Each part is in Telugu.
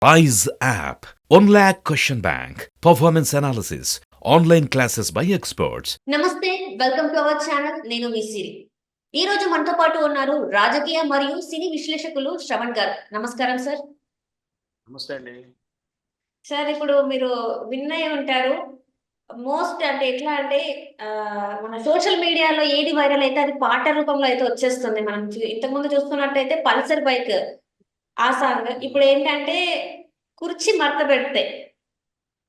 Wise app. 1 lakh question bank. Performance analysis. Online classes by experts. నమస్తే, వెల్కమ్ టు అవర్ ఛానల్. నేను మీ సిరి. ఈ రోజు మనతో పాటు ఉన్నారు రాజకీయ మరియు సినీ విశ్లేషకులు శ్రవణ్ గారు. నమస్కారం సార్. నమస్తే అండి. సార్, ఇప్పుడు మీరు విన్నే ఉంటారు. మోస్ట్ అంటే ఎట్లా అంటే మన సోషల్ మీడియాలో ఏది వైరల్ అయితే అది పాట రూపంలో అయితే వచ్చేస్తుంది. మనం ఇంతకుముందు చూస్తున్నట్టయితే పల్సర్ బైక్ ఆ సాంగ్. ఇప్పుడు ఏంటంటే కుర్చీ మడత పెడితే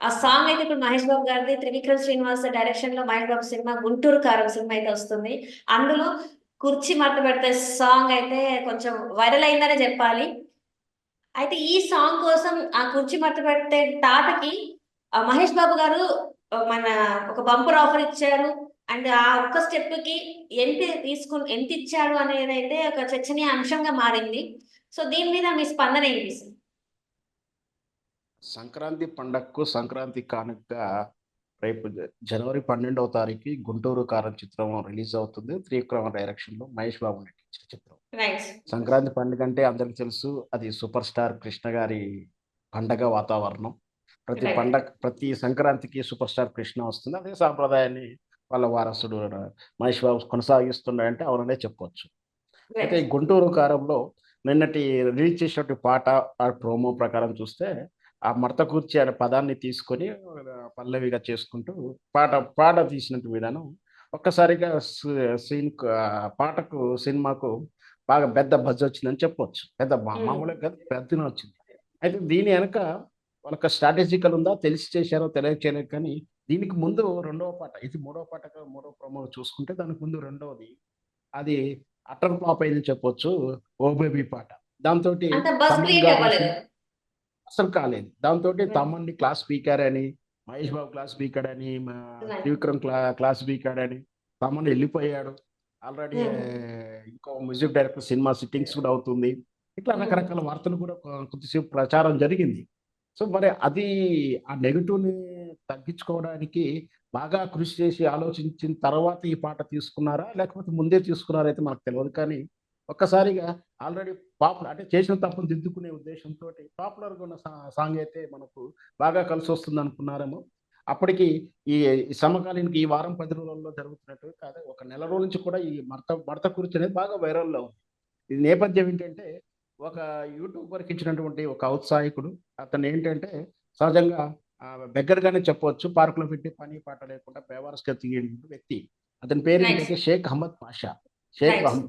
ఆ సాంగ్ అయితే ఇప్పుడు మహేష్ బాబు గారిది, త్రివిక్రమ్ శ్రీనివాస్ డైరెక్షన్ లో మహేష్ బాబు సినిమా 'గుంటూరు కారం' సినిమా అయితే వస్తుంది. అందులో కుర్చీ మడత పెడితే సాంగ్ అయితే కొంచెం వైరల్ అయిందనే చెప్పాలి. అయితే ఈ సాంగ్ కోసం ఆ కుర్చీ మడత పెట్టే తాతకి మహేష్ బాబు గారు మన ఒక బంపర్ ఆఫర్ ఇచ్చారు. అండ్ ఆ ఒక్క స్టెప్ కి ఎంత ఇచ్చాడు అనేది అయితే ఒక చర్చనీయాంశంగా మారింది. సో దీని మీద మీ స్పందన ఏంటి సార్? సంక్రాంతి పండగకు సంక్రాంతి కానుకగా రేపు జనవరి 12వ తారీఖు 'గుంటూరు కారం' చిత్రం రిలీజ్ అవుతుంది. త్రివిక్రమ్ డైరెక్షన్‌లో మహేష్ బాబు నటించిన చిత్రం. రైట్. సంక్రాంతి పండుగ అంటే అందరికి తెలుసు, అది సూపర్ స్టార్ కృష్ణ గారి పండగ వాతావరణం. రైట్. ప్రతి సంక్రాంతికి సూపర్ స్టార్ కృష్ణ వస్తుంది. అదే సాంప్రదాయాన్ని వాళ్ళ వారసుడు మహేష్ బాబు కొనసాగిస్తున్నాడంటే అవుననే చెప్పొచ్చు. అయితే రైట్. ఈ 'గుంటూరు కారంలో' నిన్నటి రిలీజ్ చేసినటువంటి పాట ఆ ప్రోమో ప్రకారం చూస్తే, ఆ 'మడత కూర్చి' అనే పదాన్ని తీసుకొని పల్లవిగా చేసుకుంటూ పాట తీసినట్టు విధానం ఒక్కసారిగా పాటకు, సినిమాకు బాగా పెద్ద బజ్ వచ్చిందని చెప్పొచ్చు. మామూలుగా కాదు, పెద్దనే వచ్చింది. అయితే దీని వెనక వాళ్ళకి స్ట్రాటజికల్ ఉందా? తెలిసి చేశారో తెలియక చేయలేదు కానీ, దీనికి ముందు రెండవ పాట, ఇది మూడో పాటగా మూడో ప్రోమో చూసుకుంటే దానికి ముందు రెండవది అది అటర్ ఫ్లాప్ అయిందని చెప్పొచ్చు. 'ఓ బేబీ' పాట. దాంతోటి అంత బజ్ తమన్ క్రియేట్ గారు అవ్వలేదు. అసలు కాలేదు. దాంతోటి రైట్. తమన్‌ని క్లాస్ పీకారని, మహేష్ బాబు క్లాస్ పీకాడని, రైట్. త్రివిక్రమ్ క్లాస్ పీకాడని, తమన్ ఎళ్ళిపోయాడు. Already hmm. ఇంకో మ్యూజిక్ డైరెక్టర్ సినిమా సిట్టింగ్స్ కూడా అవుతుంది. ఇట్లా హ్మ్. రకరకాల వార్తలు కూడా కొద్దిసేపు ప్రచారం జరిగింది. సో, మరి అది ఆ నెగెటివ్‌ని తగ్గించుకోవడానికి బాగా కృషి చేసి ఆలోచించిన తర్వాత ఈ పాట తీసుకున్నారా? లేకపోతే ముందే తీసుకున్నారా అయితే మనకు తెలవదు కానీ, ఒక్కసారిగా ఆల్రెడీ అంటే చేసిన తప్పును దిద్దుకునే ఉద్దేశంతోటి పాపులర్‌గా ఉన్న సాంగ్ అయితే మనకు బాగా కలిసొస్తుందనుకున్నారేమో. అప్పటికి ఈ ఈ సమకాలీనకి ఈ వారం 10 రోజుల్లో జరుగుతున్నట్టు కాదు, ఒక నెల రోజుల నుంచి కూడా ఈ మడత కుర్చీ అనేది బాగా వైరల్‌లో ఉంది. ఇది నేపథ్యం ఏంటంటే, ఒక యూట్యూబర్‌కి ఇచ్చినటువంటి ఒక ఔత్సాహికుడు. అతనేంటంటే సహజంగా బెగ్గర్‌గానే చెప్పొచ్చు. పార్క్‌లో పెట్టి పని పాట లేకుండా బేవారస్‌గా తిరిగే వ్యక్తి. అతని రైట్. పేరేంటంటే షేక్ అహ్మద్ పాషా. షేక్ రైట్. అహ్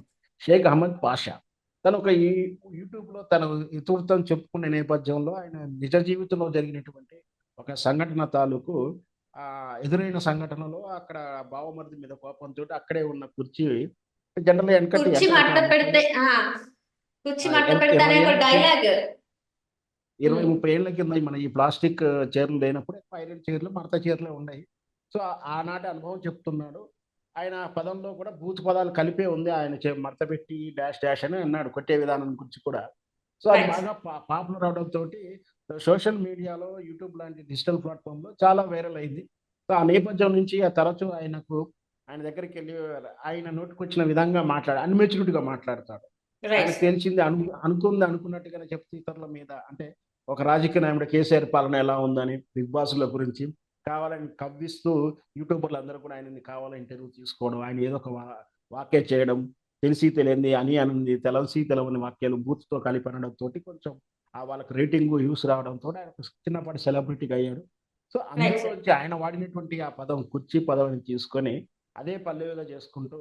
షేక్ అహ్మద్ పాషా. తను ఒక యూట్యూబ్‌లో తన ఇతివృత్తం చెప్పుకునే నేపథ్యంలో ఆయన నిజ జీవితంలో జరిగినటువంటి ఒక సంఘటన తాలూకు ఎదురైన సంఘటనలో అక్కడ బావమరిది మీద కోపంతోటి అక్కడే ఉన్న కుర్చీ జనరల్‌గా వెనకటి కుర్చీ అంటే ఒక మడత 30 పెడితే కుర్చీ మడత పెడితే అనే 20 ఒక ఏళ్ల కింద డైలాగ్. 20, హ్మ్. 30 ఏళ్ల కింద మన ఈ ప్లాస్టిక్ చైర్‌లు లేనప్పుడు ఐరన్ చైర్‌లు, మడత చైర్‌లే ఉన్నాయి. సో, ఆనాటి అనుభవం చెప్తున్నాడు. ఆయన పదంలో కూడా బూతు పదాలు కలిపే ఉంది. ఆయన మడత పెట్టి డాష్ డాష్ అని అన్నాడు కొట్టే విధానం గురించి కూడా. సో, అది రైట్. బాగా పాపులర్ అవ్వడంతోటి సోషల్ మీడియాలో, యూట్యూబ్ లాంటి డిజిటల్ ప్లాట్‌ఫార్మ్‌లో చాలా వైరల్ అయింది. సో, ఆ నేపథ్యం నుంచి తరచూ ఆయన దగ్గరికెళ్ళి ఆయన నోటికొచ్చిన విధంగా అన్‌మెచ్యూర్డ్‌గా మాట్లాడతాడు. రైట్. ఆయనకు తెలిసింది అనుకుంది అనుకున్నట్టుగానే చెప్తే ఇతరుల మీద అంటే ఒక రాజకీయ నాయకుడు కేసీఆర్ పాలన ఎలా ఉందని, బిగ్ బాస్‌ల గురించి కావాలని కవ్విస్తూ యూట్యూబర్‌లందరూ కూడా ఆయనని కావాలని ఇంటర్వ్యూ తీసుకోవడం, ఆయన ఏదో ఒక వాక్య చేయడం, తెలిసి తెలియంది అని అనంది, తెలసి తెలవని వాక్యాలు బూత్‌తో కలిపి అనడంతోటి కొంచెం వాళ్ళకి రేటింగు, వ్యూస్ రావడంతోటి ఆయన ఒక చిన్నపాటి సెలబ్రిటీగా అయ్యాడు. So, right sir. అందులోంచి ఆయన వాడినటువంటి ఆ పదం కుర్చీ పదవిని తీసుకొని అదే పల్లవిగా చేసుకుంటూ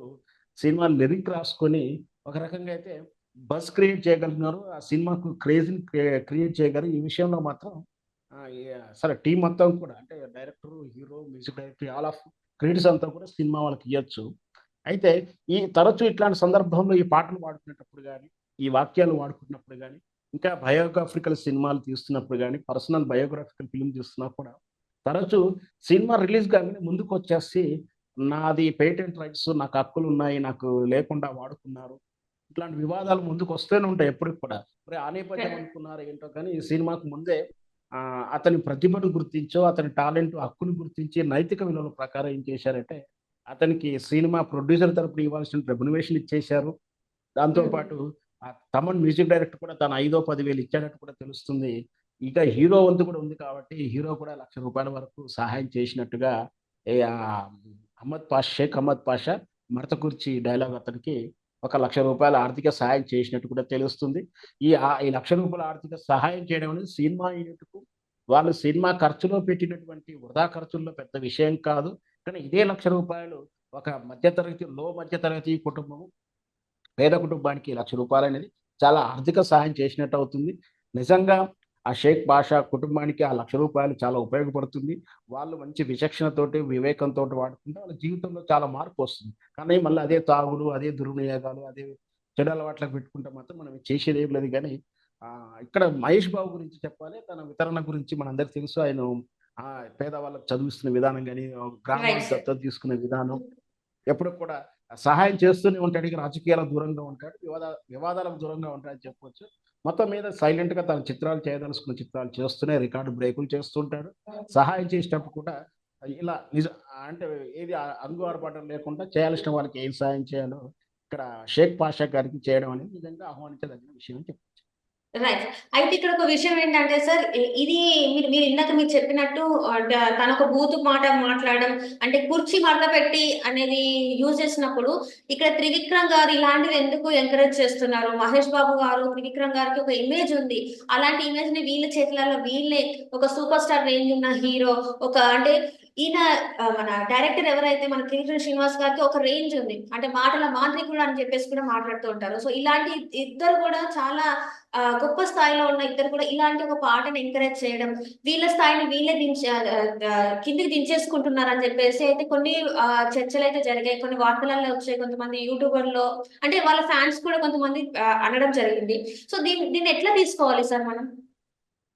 సినిమా లిరిక్ రాసుకొని ఒక రకంగా అయితే బజ్ క్రియేట్ చేయగలిగినారు. ఆ సినిమాకు క్రేజ్‌ని క్రియేట్ చేయగలరు. ఈ విషయంలో మాత్రం సరే టీమ్ మొత్తం కూడా అంటే director, hero, music director all of credits అంతా కూడా సినిమా వాళ్ళకి ఇయ్యొచ్చు. అయితే ఈ తరచూ ఇట్లాంటి సందర్భంలో ఈ పాటలు పాడుకునేటప్పుడు గాని, ఈ వాక్యాలు వాడుకున్నప్పుడు గాని, ఇంకా బయోగ్రాఫికల్ సినిమాలు తీస్తున్నప్పుడు గాని, పర్సనల్ బయోగ్రాఫికల్ ఫిల్మ్ తీస్తున్నా కూడా తరచూ సినిమా రిలీజ్ కాగానే ముందుకొచ్చేసి నాది పేటెంట్ రైట్స్, నాకు హక్కులున్నాయి, నాకు లేకుండా వాడుకున్నారు. ఇట్లాంటి వివాదాలు ముందుకొస్తూనే ఉంటాయి ఎప్పటికి కూడా. మరి ఆ నేపథ్యం అనుకున్నారో ఏంటో కానీ, ఈ సినిమాకు ముందే అతని ప్రతిభను గుర్తించో, అతని టాలెంట్, హక్కుని గుర్తించి నైతిక విలువల ప్రకారం ఏం చేశారంటే, అతనికి సినిమా ప్రొడ్యూసర్ తరపున ఇవ్వాల్సిన రెమ్యునరేషన్ ఇచ్చేశారు. దాంతో హ్మ్. పాటు తమన్ మ్యూజిక్ డైరెక్టర్ కూడా తను 5,000, 10,000 ఇచ్చాడని కూడా తెలుస్తుంది. ఇక హీరో వంతు కూడా ఉంది కాబట్టి హీరో కూడా ₹1,00,000 వరకు సహాయం చేసినట్టుగా షేక్ అహ్మద్ పాషా మడత కుర్చీ డైలాగ్ అతనికి ఒక ₹1,00,000 ఆర్థిక సహాయం చేసినట్టు కూడా తెలుస్తుంది. ఈ ₹1,00,000 ఆర్థిక సహాయం చేయడం అనేది సినిమా యూనిట్‌కు వాళ్ళు సినిమా ఖర్చులో పెట్టినటువంటి వృధా ఖర్చుల్లో పెద్ద విషయం కాదు. కానీ ఇదే ₹1,00,000 ఒక మధ్య తరగతి కుటుంబం, పేద కుటుంబానికి ₹1,00,000 అనేది చాలా ఆర్థిక సహాయం చేసినట్టు అవుతుంది. నిజంగా ఆ షేక్ బాషా కుటుంబానికి ఆ ₹1,00,000 చాలా ఉపయోగపడుతుంది. వాళ్ళు మంచి విచక్షణతోటి, వివేకంతోటి వాడుకుంటే వాళ్ళ జీవితంలో చాలా మార్పొస్తుంది. కానీ మళ్ళీ అదే తాగుడు, అదే దుర్వినియోగాలు, అదే చెడు అలవాట్లకు పెట్టుకుంటే మాత్రం మనం చేసేదేం లేదు గానీ, ఇక్కడ మహేష్ బాబు గురించి చెప్పాలి. తన వితరణ గురించి మనందరికి తెలుసు. ఆయన పేదవాళ్ళకి చదివిస్తున్న విధానం గాని, రైట్ గ్రామాలను సార్. దత్తత తీసుకునే విధానం ఎప్పుడు కూడా సహాయం చేస్తూనే ఉంటాడు. ఇక రాజకీయాలకు దూరంగా ఉంటాడు. వివాదాలకు దూరంగా ఉంటాడని చెప్పొచ్చు. మొత్తం మీద సైలెంట్‌గా తన చిత్రాలు చేయదలుచుకున్న చిత్రాలు చేస్తూనే రికార్డ్ బ్రేకులు చేస్తుంటాడు. సహాయం చేసేటప్పుడు కూడా ఇలా అంటే ఏది అంగు ఆర్భాటం లేకుండా చేయాల్సిన వాళ్ళకి ఏం సహాయం చేయాలో ఇక్కడ షేక్ పాషా గారికి చేయడం అనేది నిజంగా ఆహ్వానించదగిన విషయం అని చెప్పొచ్చు. రైట్. అయితే ఇక్కడ ఒక విషయం ఏంటంటే సార్, ఇది మీరు మీరు ఇందాక మీరు చెప్పినట్టు తనొక బూతు మాట మాట్లాడడం, అంటే కుర్చీ మడత పెట్టి అనేది యూజ్ చేసినప్పుడు, ఇక్కడ త్రివిక్రమ్ గారు ఇలాంటివి ఎందుకు ఎంకరేజ్ చేస్తున్నారు? మహేష్ బాబు గారు, త్రివిక్రమ్ గారికి ఒక ఇమేజ్ ఉంది. అలాంటి ఇమేజ్‌ని వీళ్ళ చేతులలో వీళ్ళే ఒక సూపర్ స్టార్ రేంజ్ ఉన్న హీరో, అంటే ఈయన మన డైరెక్టర్ ఎవరైతే మన త్రివిక్రమ్ శ్రీనివాస్ గారికి ఒక రేంజ్ ఉంది. అంటే మాటల మాంత్రికుడు అని చెప్పేసి కూడా మాట్లాడుతూ ఉంటారు. సో, ఇలాంటి ఇద్దరు కూడా చాలా గొప్ప స్థాయిలో ఉన్న ఇద్దరు కూడా ఇలాంటి ఒక పాటని ఎంకరేజ్ చేయడం, వీళ్ళ స్థాయిని వీళ్ళే కిందకి దించేసుకుంటున్నారని చెప్పేసి అయితే కొన్ని చర్చలైతే జరిగాయి. కొన్ని వార్తలలో వచ్చాయి. కొంతమంది యూట్యూబర్‌లో అంటే వాళ్ళ ఫ్యాన్స్ కూడా కొంతమంది అనడం జరిగింది. సో, దీన్ని ఎట్లా తీసుకోవాలి సార్ మనం?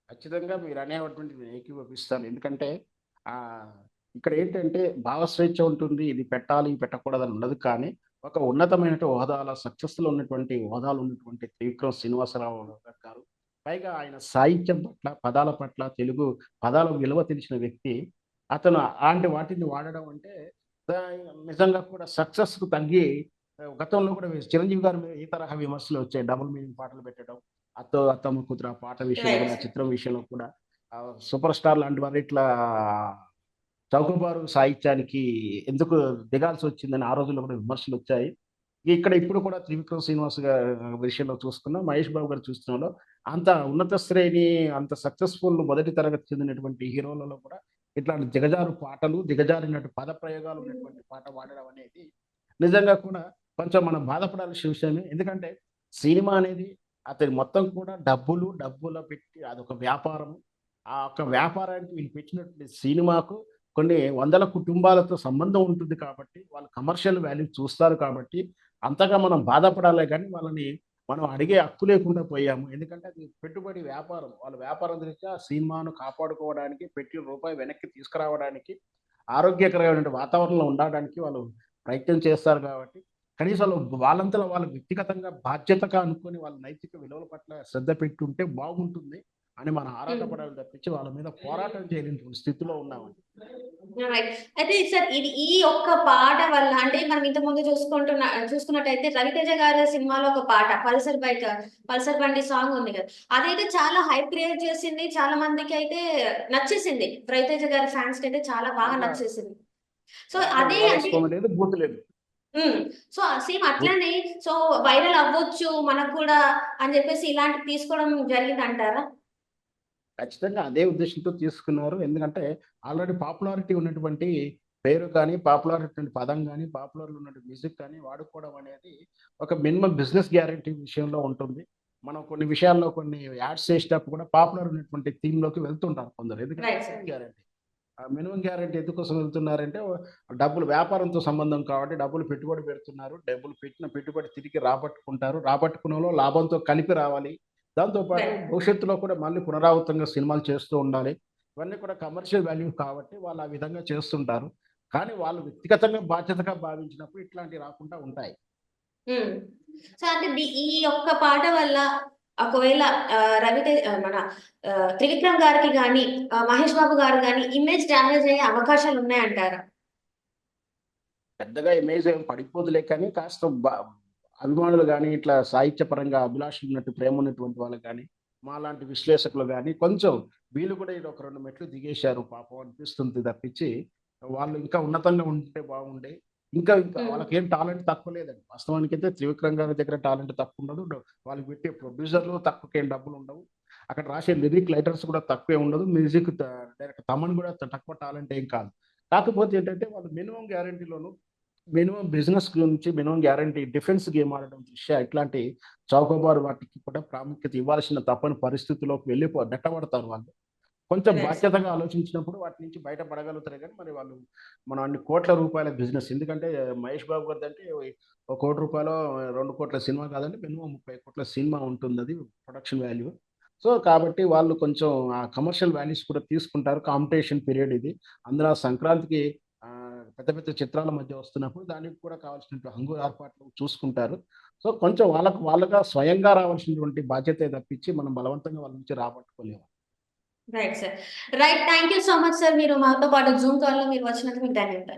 ఖచ్చితంగా మీరనేటువంటిది నేను ఏకీభవిస్తాను. ఎందుకంటే ఆహ్, ఇక్కడ ఏంటంటే భావస్వేచ్ఛ ఉంటుంది. ఇది పెట్టాలి, పెట్టకూడదని ఉండదు. కానీ ఒక ఉన్నతమైనటు హోదాల సక్సెస్‌లో ఉన్నటువంటి హోదాలో ఉన్నటువంటి త్రివిక్రమ్ శ్రీనివాసరావు గారు, పైగా ఆయన సాహిత్యం పట్ల, పదాల పట్ల, తెలుగు పదాల విలువ తెలిసిన వ్యక్తి. అతను అలాంటి వాటిని వాడడం అంటే నిజంగా కూడా సక్సెస్‌కు తగ్గి గతంలో కూడా చిరంజీవి గారి మీద ఈ తరహా విమర్శలు వచ్చాయి. డబుల్ మీనింగ్ పాటలు పెట్టడం. అత్తమ్మ కూతురు ఆ పాట విషయంలో రైట్. కూడా, ఆ చిత్రం విషయంలో కూడా సూపర్ స్టార్ లాంటి వారు ఇట్లా చౌకబారు సాహిత్యానికి ఎందుకు దిగాల్సొచ్చిందని ఆ రోజుల్లో కూడా విమర్శలొచ్చాయి. ఇప్పుడు కూడా త్రివిక్రమ్ శ్రీనివాస్ విషయంలో చూసుకున్నా, మహేష్ బాబు గారు చూస్తున్నాంలో అంత ఉన్నత శ్రేణి, అంత సక్సెస్‌ఫుల్ మొదటి తరగతి చెందినటువంటి హీరోలలో కూడా ఇట్లాంటి దిగజారు పాటలు, దిగజారినట్టు పదప్రయోగాలు ఉన్నటువంటి పాట పాడడం అనేది నిజంగా కూడా కొంచెం మనం బాధపడాల్సిన విషయమే. ఎందుకంటే సినిమా అనేది అతని మొత్తం కూడా డబ్బులో పెట్టి అదొక వ్యాపారము. ఆ ఒక్క వ్యాపారానికి వీళ్ళు పెట్టినటువంటి సినిమాకు కొన్ని వందల కుటుంబాలతో సంబంధం ఉంటుంది కాబట్టి, వాళ్ళు కమర్షియల్ వాల్యూ చూస్తారు కాబట్టి, అంతగా మనం బాధపడాలే గానీ, మనం అడిగే హక్కు లేకుండా పోయాము. ఎందుకంటే అది పెట్టుబడి వ్యాపారం. వాళ్ళ వ్యాపారం దృష్ట్యా సినిమాను కాపాడుకోవడానికి, పెట్టిన రూపాయి వెనక్కి తీసుకురావడానికి, ఆరోగ్యకరమైన వాతావరణంలో ఉండడానికి వాళ్ళు ప్రయత్నం చేస్తారు కాబట్టి, కనీసం వాళ్ళంతలో వాళ్ళు వ్యక్తిగతంగా బాధ్యతగా అనుకోని వాళ్ళ నైతిక విలువల పట్ల శ్రద్ధ పెట్టుంటే బాగుంటుంది అని మనం హ్మ్. ఆరాటపడాలి తప్పించి, వాళ్ళ మీద పోరాటం చేయలేనటువంటి స్థితిలో ఉన్నామండి. రైట్. అయితే సార్ ఈ ఒక్క పాట వల్ల అంటే మనం ఇంతకుముందు చూసుకున్నట్టయితే 'రవితేజ' గారి సినిమాలో ఒక పాట 'పల్సర్ బండి' సాంగ్ ఉంది కదా! అదైతే చాలా హైప్ క్రియేట్ చేసింది. చాలా మందికైతే నచ్చేసింది. 'రవితేజ' గారి ఫ్యాన్స్‌కైతే చాలా బాగా దాంట్లో నచ్చేసింది. సో, దాంట్లో అదే అంటే వివాదాస్పదం లేదు, బూతు లేదు. హ్మ్. సో, సేమ్ బూత్ అట్లనే సో, వైరల్ అవ్వచ్చు మనకు కూడా అని చెప్పేసి ఇలాంటివి తీసుకోవడం జరిగిందంటారా? ఖచ్చితంగా అదే ఉద్దేశ్యంతో తీసుకున్నారు. ఎందుకంటే ఆల్రెడీ పాపులారిటీ ఉన్నటువంటి పేరు కానీ, పాపులారిటీ పదం గాని, పాపులర్‌లో ఉన్నటువంటి మ్యూజిక్ కానీ వాడుకోవడం అనేది ఒక మినిమమ్ బిజినెస్ గ్యారంటీ విషయంలో ఉంటుంది. మనం కొన్ని విషయాల్లో కొన్ని యాడ్స్ చేసేటప్పుడు కూడా పాపులర్ ఉన్నటువంటి థీమ్‌లోకి వెళ్తుంటారు కొందరు. ఎందుకంటే రైట్ సార్. Minimum guarantee. ఆ మినిమమ్ గ్యారంటీ ఎందుకోసం వెళ్తున్నారంటే డబ్బులు వ్యాపారంతో సంబంధం కాబట్టి డబ్బులు పెట్టుబడి పెడుతున్నారు. డబ్బులు పెట్టిన పెట్టుబడి తిరిగి రాబట్టుకుంటారు. రాబట్టుకున్నలో లాభంతో కలిపి రావాలి. దాంతో పాటు రైట్. భవిష్యత్తులో కూడా మళ్ళీ పునరావృతంగా సినిమాలు చేస్తూ ఉండాలి. ఇవన్నీ కూడా కమర్షియల్ వాల్యూ కాబట్టి వాళ్ళు ఆ విధంగా చేస్తుంటారు. కానీ వాళ్ళు వ్యక్తిగతంగా బాధ్యతగా భావించినప్పుడు ఇట్లాంటివి రాకుండా ఉంటాయి. హ్మ్. సో, అంటే ఈ ఒక్క పాట వల్ల ఒకవేళ మన 'త్రివిక్రమ్' గారికి గాని, 'మహేష్ బాబు' గారు గాని ఇమేజ్ డ్యామేజ్ అయ్యే అవకాశాలున్నాయంటారా? పెద్దగా ఇమేజ్ ఏం పడిపోదులే కానీ కాస్త అభిమానులు గాని, ఇట్లా సాహిత్యపరంగా అభిలాషలున్నట్టు ప్రేమ ఉన్నటువంటి వాళ్ళకి గాని, మాలాంటి విశ్లేషకులు గాని కొంచెం వీళ్ళు కూడా ఇది ఒక 2 మెట్లు దిగేశారు పాపం అనిపిస్తుంది తప్పించి, వాళ్ళు ఇంకా ఉన్నతంగా ఉంటే బాగుండే. ఇంకా హ్మ్. వాళ్ళకేం టాలెంట్ తక్కువ లేదండి. వాస్తవానికైతే త్రివిక్రమ్ గారి దగ్గర టాలెంట్ తక్కువుండదు. వాళ్ళకి పెట్టే ప్రొడ్యూసర్‌లు తక్కువకేం డబ్బులుండవు. అక్కడ రాసే లిరిక్ రైటర్స్ కూడా తక్కువేం ఉండదు. మ్యూజిక్ డైరెక్టర్ తమన్ కూడా తక్కువ టాలెంట్ ఏం కాదు. కాకపోతే ఏంటంటే వాళ్ళు మినిమమ్ గ్యారంటీలోను మినిమమ్ బిజినెస్ గురించి మినిమమ్ గ్యారంటీ డిఫెన్స్ గేమ్ ఆడడం దృష్ట్యా ఇట్లాంటి చౌకబారు వాటికి కూడా ప్రాముఖ్యత ఇవ్వాల్సిన తప్పని పరిస్థితిలోకి నెట్టబడతారు వాళ్ళు. కొంచెం రైట్ సార్. బాధ్యతగా ఆలోచించినప్పుడు వాటి నుంచి బయటపడగలుగుతారు గానీ, మరి వాళ్ళు మనం అన్ని కోట్ల రూపాయల బిజినెస్ ఎందుకంటే మహేష్ బాబు గారిదంటే ఒక రూ. 1,00,00,000 2,00,00,000 సినిమా కాదండి. మినిమమ్ 30,00,00,000 సినిమా ఉంటుందది ప్రొడక్షన్ వాల్యూ. సో, కాబట్టి వాళ్ళు కొంచెం ఆ కమర్షియల్ వాల్యూస్ కూడా తీసుకుంటారు. కాంపిటీషన్ పీరియడ్ ఇది. అందులో సంక్రాంతికి పెద్ద పెద్ద చిత్రాల మధ్య వస్తున్నప్పుడు దానికి కూడా కావాల్సినటువంటి హంగు ఏర్పాట్లు చూసుకుంటారు. సో, కొంచెం వాళ్ళుగా స్వయంగా రావాల్సినటువంటి బాధ్యతే తప్పించి మనం బలవంతంగా వాళ్ళ నుంచి రాబట్టుకోలేము. Right sir. Right. Thank you so much sir. మీరు మాతో పాటు జూమ్ కాల్‌లో మీరు వచ్చినందుకు మీకు ధన్యవాదాలు.